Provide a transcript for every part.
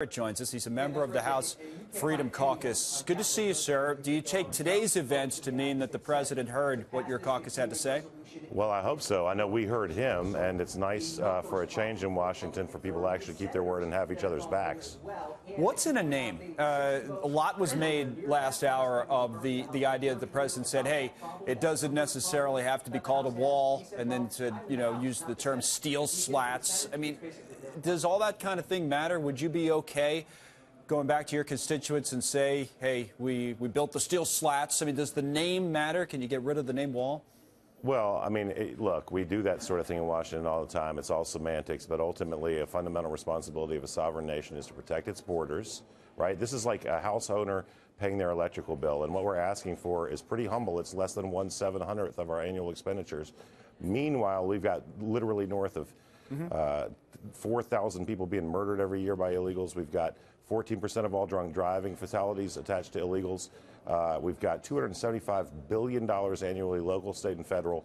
Garrett joins us. He's a member of the House Freedom Caucus. Good to see you, sir. Do you take today's events to mean that the president heard what your caucus had to say? Well, I hope so. I know we heard him, and it's nice for a change in Washington for people to actually keep their word and have each other's backs. What's in a name? A lot was made last hour of the idea that the president said, hey, it doesn't necessarily have to be called a wall, and then to, use the term steel slats. I mean, does all that kind of thing matter? Would you be okay going back to your constituents and say, hey, we built the steel slats? I mean, does the name matter? Can you get rid of the name wall? Well, I mean, look, we do that sort of thing in Washington all the time. It's all semantics, but ultimately a fundamental responsibility of a sovereign nation is to protect its borders, right? This is like a house owner paying their electrical bill, and what we're asking for is pretty humble. It's less than 1/700th of our annual expenditures. Meanwhile, we've got literally north of 4,000 people being murdered every year by illegals. We've got 14% of all drunk driving fatalities attached to illegals. We've got $275 billion annually, local, state, and federal,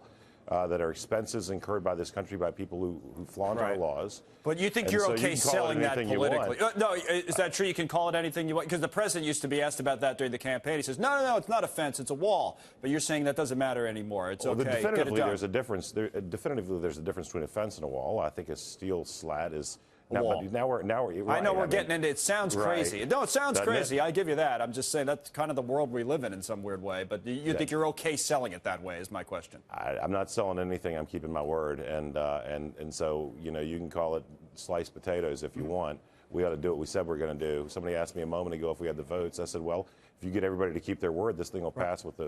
that are expenses incurred by this country by people who flaunt our laws. But you think you're okay selling that politically? No, is that true? You can call it anything you want? Because the president used to be asked about that during the campaign. He says, no, it's not a fence, it's a wall. But you're saying that doesn't matter anymore. It's okay. Definitively, there's a difference. Definitively, there's a difference between a fence and a wall. I think a steel slat is. Now we're right. I know we're getting into it. Sounds crazy. Right. No, it sounds crazy. I give you that. I'm just saying that's kind of the world we live in some weird way. But you think you're okay selling it that way is my question. I'm not selling anything. I'm keeping my word. And so, you can call it sliced potatoes if you want. We ought to do what we said we're going to do. Somebody asked me a moment ago if we had the votes. I said, well, if you get everybody to keep their word, this thing will pass with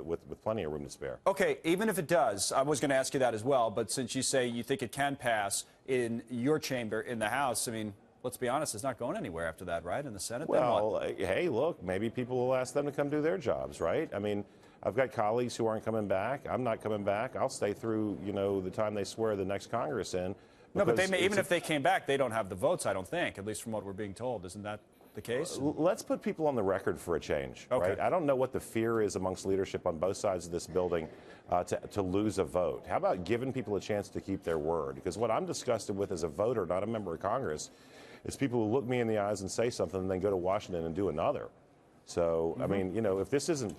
plenty of room to spare. Okay, even if it does, I was going to ask you that as well, but since you say you think it can pass in your chamber in the House, I mean, let's be honest, it's not going anywhere after that, right, in the Senate? Well, hey, look, maybe people will ask them to come do their jobs, right? I mean, I've got colleagues who aren't coming back. I'm not coming back. I'll stay through, the time they swear the next Congress in. No, but even if they came back, they don't have the votes, I don't think, at least from what we're being told. Isn't that the case? Let's put people on the record for a change, right? I don't know what the fear is amongst leadership on both sides of this building to lose a vote. How about giving people a chance to keep their word? Because what I'm disgusted with as a voter, not a member of Congress, is people who look me in the eyes and say something and then go to Washington and do another. So, I mean, if this isn't